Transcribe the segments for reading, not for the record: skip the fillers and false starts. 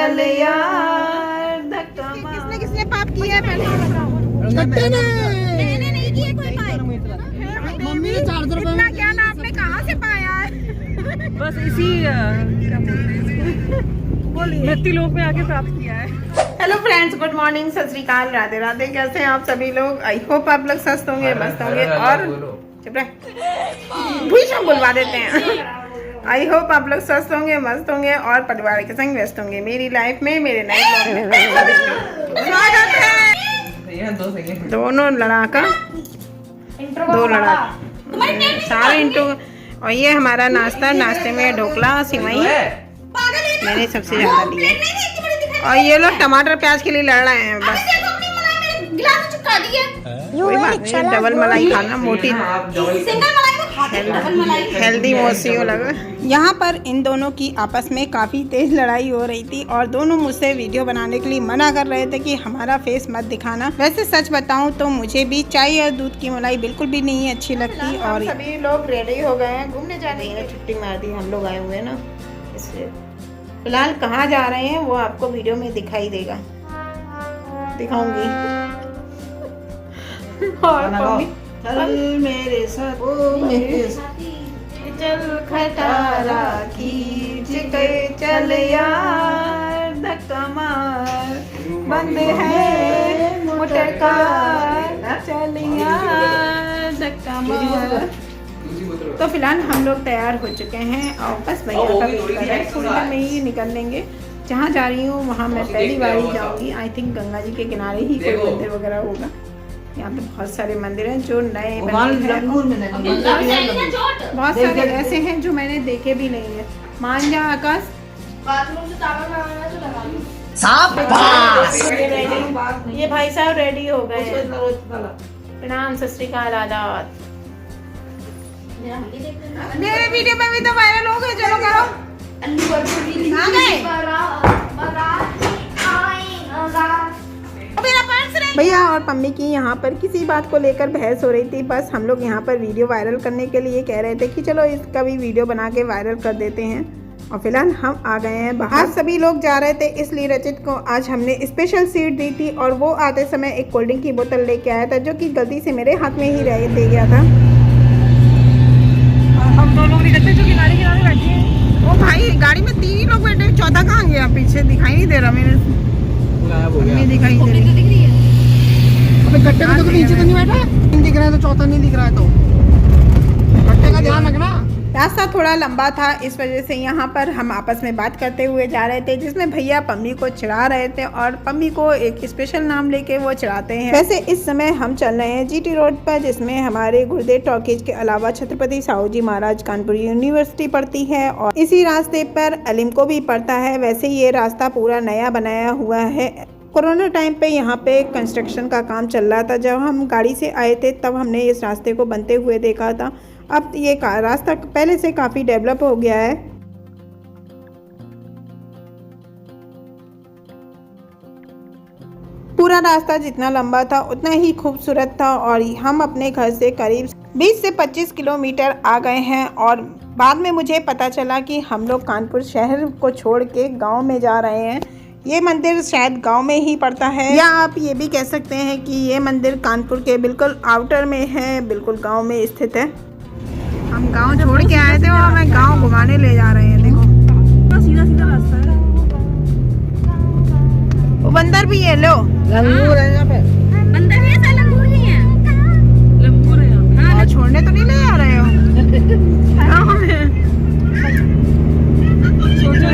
चल यार धक्का मार। किसने किसने पाप किया है पहले मैंने नहीं किया कोई पाप। मम्मी ने 400 रुपए इतना ज्ञान आपने कहाँ से पाया है? बस इसी मृत्यु लोक में आके प्राप्त किया है। हेलो फ्रेंड्स, गुड मॉर्निंग, सत श्री अकाल, राधे राधे। कैसे हैं आप सभी लोग? आई होप आप लोग स्वस्थ होंगे, मस्त होंगे और चुप रहे, भूषा बुलवा देते हैं। आई होप आप लोग स्वस्थ होंगे, मस्त होंगे और परिवार के संग व्यस्त होंगे। मेरी लाइफ में, मेरे नए ब्लॉग में स्वागत है। दोनों लड़ाका, दो लड़ाका, सारे इंट्रो। और ये हमारा नाश्ता, नाश्ते में ढोकला, सिवई मैंने सबसे ज्यादा लिया। और ये लोग टमाटर प्याज के लिए लड़ रहे हैं बस। कोई बात नहीं, डबल मलाई खाना, मोटी हेल्दी मोसी हो लगा। यहाँ पर इन दोनों की आपस में काफ़ी तेज लड़ाई हो रही थी और दोनों मुझसे वीडियो बनाने के लिए मना कर रहे थे कि हमारा फेस मत दिखाना। वैसे सच बताऊं तो मुझे भी चाय और दूध की मलाई बिल्कुल भी नहीं अच्छी लगती। और सभी लोग रेडी हो गए हैं, घूमने जाने की छुट्टी मार दी, हम लोग आए हुए हैं ना, इसलिए फिलहाल कहाँ जा रहे हैं वो आपको वीडियो में दिखाई देगा, दिखाऊंगी। और चल मेरे साथ, ओ मेरे चल खटारा खींच के चल यार धक्का मार, बंद है मोटर कार चल यार धक्का मार। तो फिलहाल हम लोग तैयार हो चुके हैं और बस भैया का वेट कर रहे हैं। थोड़ी देर में ही निकलेंगे। जहाँ जा रही हूँ वहाँ मैं पहली बार ही जाऊँगी। आई थिंक गंगा जी के किनारे ही कोई मंदिर वगैरह होगा। यहाँ पे बहुत सारे मंदिर हैं जो नए बने हैं, बहुत सारे ऐसे हैं जो मैंने देखे भी नहीं है। मान जा आकाश, ये भाई साहब रेडी हो गए हैं। प्रणाम, सत श्री अकाल, आदाब। मेरे वीडियो में भी तो वायरल हो गए, चलो करो। आ गए भैया और मम्मी की यहाँ पर किसी बात को लेकर बहस हो रही थी। बस हम लोग यहाँ पर वीडियो वायरल करने के लिए कह रहे थे कि चलो इसका भी वीडियो बना के वायरल कर देते हैं। और फिलहाल हम आ गए हैं बाहर। सभी लोग जा रहे थे, इसलिए रचित को आज हमने स्पेशल सीट दी थी और वो आते समय एक कोल्ड ड्रिंक की बोतल लेके आया था जो कि गलती से मेरे हाथ में ही दे गया था। हम दो लोग निकलते जो किनारे किनारे बैठे हैं। ओ भाई, गाड़ी में 3 ही लोग बैठे, चौथा कहाँ गया? पीछे दिखाई नहीं दे रहा, मेरे दिखाई दे रही है। गट्टे में तो नीचे तो नहीं बैठा, दिख रहा है तो चौथा नहीं दिख रहा है, तो गट्टे का ध्यान रखना। रास्ता थोड़ा लंबा था, इस वजह से यहाँ पर हम आपस में बात करते हुए जा रहे थे, जिसमें भैया पम्मी को चिढ़ा रहे थे और पम्मी को एक स्पेशल नाम लेके वो चिढ़ाते हैं। वैसे इस समय हम चल रहे हैं जीटी रोड पर, जिसमें हमारे गुरुदेव टॉकीज के अलावा छत्रपति साहू जी महाराज कानपुर यूनिवर्सिटी पड़ती है और इसी रास्ते पर अलिमको भी पड़ता है। वैसे ये रास्ता पूरा नया बनाया हुआ है। कोरोना टाइम पे यहाँ पे कंस्ट्रक्शन का काम चल रहा था। जब हम गाड़ी से आए थे तब हमने इस रास्ते को बनते हुए देखा था। अब ये रास्ता पहले से काफ़ी डेवलप हो गया है। पूरा रास्ता जितना लंबा था उतना ही खूबसूरत था और हम अपने घर से करीब 20 से 25 किलोमीटर आ गए हैं। और बाद में मुझे पता चला कि हम लोग कानपुर शहर को छोड़ के गाँव में जा रहे हैं। ये मंदिर शायद गांव में ही पड़ता है, या आप ये भी कह सकते हैं कि ये मंदिर कानपुर के बिल्कुल आउटर में है, बिल्कुल गांव में स्थित है। हम गांव छोड़ के आए थे और हमें गांव घुमाने ले जा रहे हैं। देखो सीधा सीधा रास्ता है। वो बंदर भी है, लो लंगूर है यहाँ पे। बंदर भी ऐसा लंगूर नहीं है, लंगूर है। हाँ, छोड़ने तो नहीं ले जा रहे हो?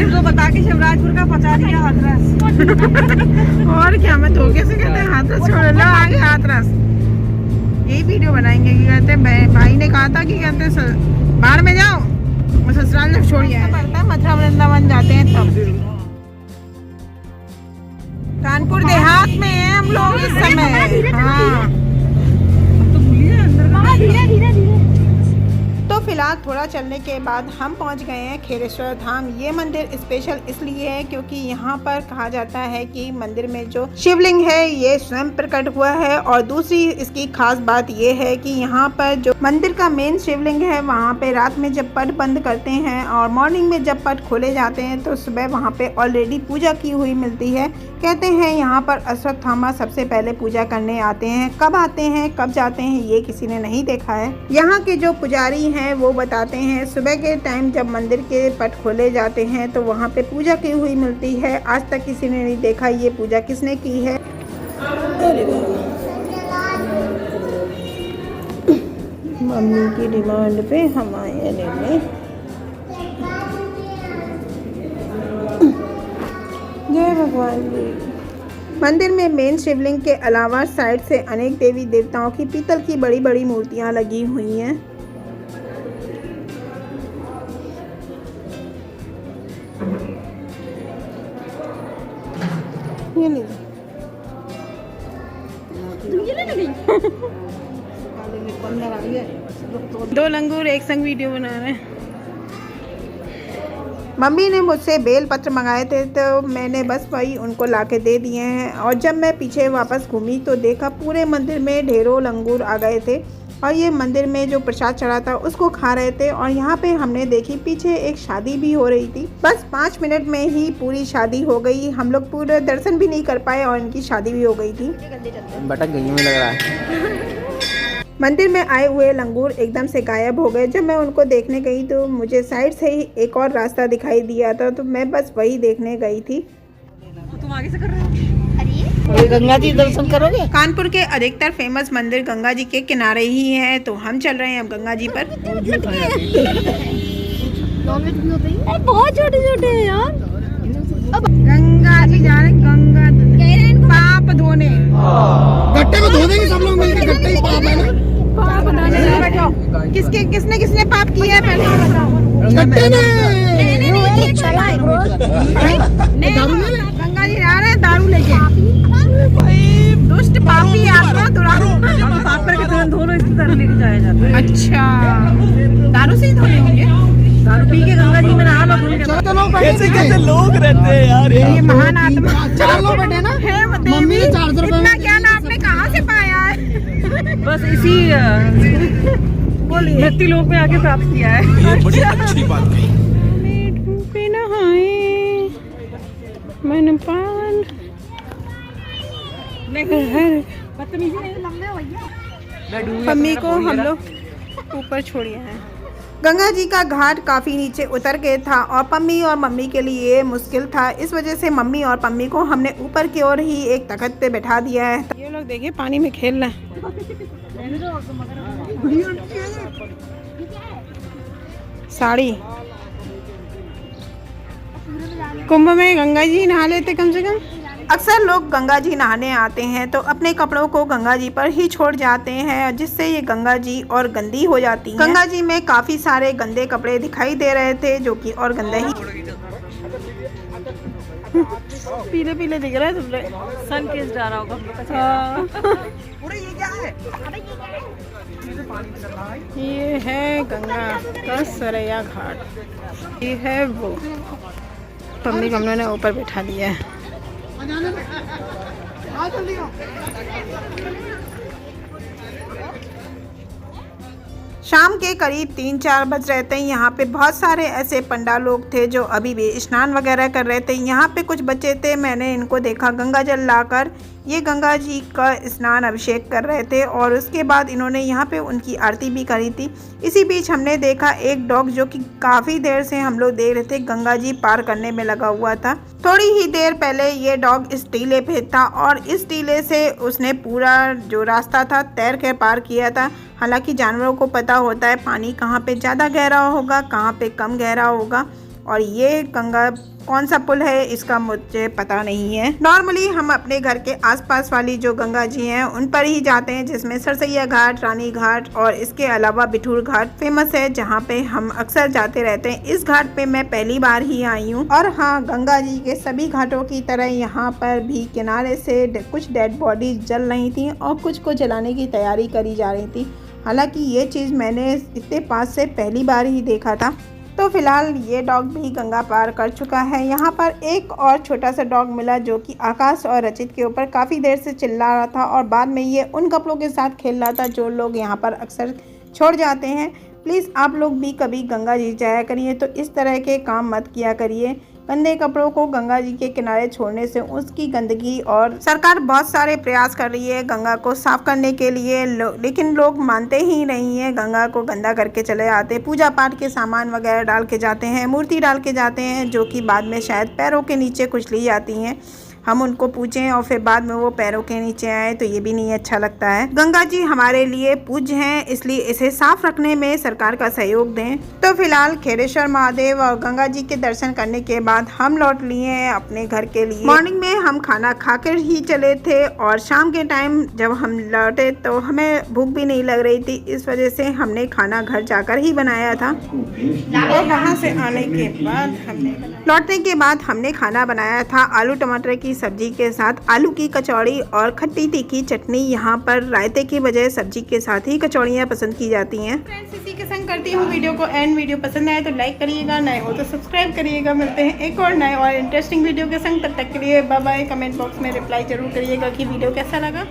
तो बता के शिवराजपुर का पचा दिया हाथरस। और क्या, मैं धोखे से कहते हैं हाथरस छोड़ लो, आगे हाथरस। यही वीडियो बनाएंगे कि कहते हैं भाई ने कहा था कि कहते हैं बाहर में जाओ, ससुराल जब छोड़िए पड़ता है, मथुरा वृंदावन जाते हैं तब। कानपुर देहात में है हम लोग इस समय। हाँ, तो भूलिए अंदर का। फिलहाल थोड़ा चलने के बाद हम पहुंच गए हैं खेरेश्वर धाम। ये मंदिर स्पेशल इसलिए है क्योंकि यहाँ पर कहा जाता है कि मंदिर में जो शिवलिंग है ये स्वयं प्रकट हुआ है, और दूसरी इसकी खास बात ये है कि यहाँ पर जो मंदिर का मेन शिवलिंग है वहाँ पे रात में जब पट बंद करते हैं और मॉर्निंग में जब पट खोले जाते हैं तो सुबह वहाँ पे ऑलरेडी पूजा की हुई मिलती है। कहते हैं यहाँ पर अश्वत्थामा सबसे पहले पूजा करने आते हैं। कब आते हैं कब जाते हैं ये किसी ने नहीं देखा है। यहाँ के जो पुजारी हैं वो बताते हैं सुबह के टाइम जब मंदिर के पट खोले जाते हैं तो वहाँ पे पूजा की हुई मिलती है। आज तक किसी ने नहीं देखा ये पूजा किसने की है। मम्मी की डिमांड पे हम आए लेने। जय भगवान जी। मंदिर में मेन शिवलिंग के अलावा साइड से अनेक देवी देवताओं की पीतल की बड़ी बड़ी मूर्तियां लगी हुई हैं। ये दो लंगूर एक संग वीडियो बना रहे हैं। मम्मी ने मुझसे बेल पत्र मंगाए थे तो मैंने बस वही उनको लाके दे दिए हैं। और जब मैं पीछे वापस घूमी तो देखा पूरे मंदिर में ढेरों लंगूर आ गए थे और ये मंदिर में जो प्रसाद चढ़ा था उसको खा रहे थे। और यहाँ पे हमने देखी पीछे एक शादी भी हो रही थी। बस 5 मिनट में ही पूरी शादी हो गई। हम लोग पूरे दर्शन भी नहीं कर पाए और इनकी शादी भी हो गई थी। भटक गई में लग रहा है। मंदिर में आए हुए लंगूर एकदम से गायब हो गए। जब मैं उनको देखने गई तो मुझे साइड से ही एक और रास्ता दिखाई दिया था तो मैं बस वही देखने गई थी। तुम आगे से कर रहे हो? गंगा जी दर्शन करोगे? कानपुर के अधिकतर फेमस मंदिर गंगा जी के किनारे ही हैं तो हम चल रहे हैं अब गंगा जी पर। बहुत छोटे छोटे हैं यार। गंगा जी जा रहे हैं, गंगा पाप धोने। गट्टे में धो देंगे सब लोग मिलकर। गट्टे ही पाप है ना। किसके किसने किसने पाप किया है पहले गट्टे ने। गंगा जी जा रहे हैं दारू लेके। दुष्ट पापी आत्मा पाप करके तुरंत धो लो, इसकी तरह लेके जाया जाता है। अच्छा दारू से ही धोने होंगे? दारू पी के गंगा जी में नहा लो। कैसे कैसे लोग रहते हैं यार। ये महान आत्मा 4 लोग बैठे ना। मम्मी ने 400 रुपए इतना ज्ञान आपने कहाँ से पाया है? बस इसी भक्ति लोक में आके प्राप्त किया है। ये बड़ी अच्छी बात कही। डूबे नहाए मन पान। मम्मी को हम लोग ऊपर छोड़िए हैं। गंगा जी का घाट काफ़ी नीचे उतर गया था और पम्मी और मम्मी के लिए मुश्किल था। इस वजह से मम्मी और पम्मी को हमने ऊपर की ओर ही एक तख्त पे बैठा दिया है। ये लोग देखिए पानी में खेल रहे हैं। साड़ी कुंभ में गंगा जी नहा लेते कम से कम। अक्सर लोग गंगा जी नहाने आते हैं तो अपने कपड़ों को गंगा जी पर ही छोड़ जाते हैं जिससे ये गंगा जी और गंदी हो जाती है। गंगा जी में काफी सारे गंदे कपड़े दिखाई दे रहे थे जो कि और गंदे ही पीले पीले दिख रहा है। तुमने सन किस जा रहा होगा। ये है गंगा का सरैया घाट। ये है वो पम्मी कमलों ने ऊपर बैठा दिया है। शाम के करीब 3-4 बज रहे थे। यहाँ पे बहुत सारे ऐसे पंडा लोग थे जो अभी भी स्नान वगैरह कर रहे थे। यहाँ पे कुछ बच्चे थे, मैंने इनको देखा गंगा जल लाकर ये गंगा जी का स्नान अभिषेक कर रहे थे और उसके बाद इन्होंने यहाँ पे उनकी आरती भी करी थी। इसी बीच हमने देखा एक डॉग जो कि काफ़ी देर से हम लोग देख रहे थे गंगा जी पार करने में लगा हुआ था। थोड़ी ही देर पहले ये डॉग इस टीले पे था और इस टीले से उसने पूरा जो रास्ता था तैर कर पार किया था। हालांकि जानवरों को पता होता है पानी कहाँ पे ज़्यादा गहरा होगा, कहाँ पे कम गहरा होगा। और ये गंगा कौन सा पुल है इसका मुझे पता नहीं है। नॉर्मली हम अपने घर के आसपास वाली जो गंगा जी हैं उन पर ही जाते हैं, जिसमें सरसैया घाट, रानी घाट और इसके अलावा बिठूर घाट फेमस है, जहाँ पे हम अक्सर जाते रहते हैं। इस घाट पे मैं पहली बार ही आई हूँ। और हाँ, गंगा जी के सभी घाटों की तरह यहाँ पर भी किनारे से कुछ डेड बॉडी जल रही थी और कुछ को जलाने की तैयारी करी जा रही थी। हालांकि ये चीज़ मैंने इतने पास से पहली बार ही देखा था। तो फिलहाल ये डॉग भी गंगा पार कर चुका है। यहाँ पर एक और छोटा सा डॉग मिला जो कि आकाश और रचित के ऊपर काफ़ी देर से चिल्ला रहा था और बाद में ये उन कपड़ों के साथ खेल रहा था जो लोग यहाँ पर अक्सर छोड़ जाते हैं। प्लीज़ आप लोग भी कभी गंगा जी जाया करिए तो इस तरह के काम मत किया करिए। गंदे कपड़ों को गंगा जी के किनारे छोड़ने से उसकी गंदगी, और सरकार बहुत सारे प्रयास कर रही है गंगा को साफ करने के लिए, लेकिन लोग मानते ही नहीं है। गंगा को गंदा करके चले आते, पूजा पाठ के सामान वगैरह डाल के जाते हैं, मूर्ति डाल के जाते हैं जो कि बाद में शायद पैरों के नीचे कुचली जाती हैं। हम उनको पूजें और फिर बाद में वो पैरों के नीचे आए तो ये भी नहीं अच्छा लगता है। गंगा जी हमारे लिए पूज्य हैं, इसलिए इसे साफ रखने में सरकार का सहयोग दें। तो फिलहाल खेरेश्वर महादेव और गंगा जी के दर्शन करने के बाद हम लौट लिए हैं अपने घर के लिए। मॉर्निंग में हम खाना खाकर ही चले थे और शाम के टाइम जब हम लौटे तो हमें भूख भी नहीं लग रही थी, इस वजह से हमने खाना घर जाकर ही बनाया था। और वहाँ से आने के बाद लौटने के बाद हमने खाना बनाया था आलू टमाटर की सब्जी के साथ आलू की कचौड़ी और खट्टी तीखी चटनी। यहाँ पर रायते की बजाय सब्जी के साथ ही कचौड़ियाँ पसंद की जाती हैं। फ्रेंड्स, इसी के संग करती हूँ वीडियो को एंड। वीडियो पसंद आए तो लाइक करिएगा, नए हो तो सब्सक्राइब करिएगा। मिलते हैं एक और नए और इंटरेस्टिंग वीडियो के संग, तब तक के लिए बाय बाय। कमेंट बॉक्स में रिप्लाई जरूर करिएगा कि वीडियो कैसा लगा।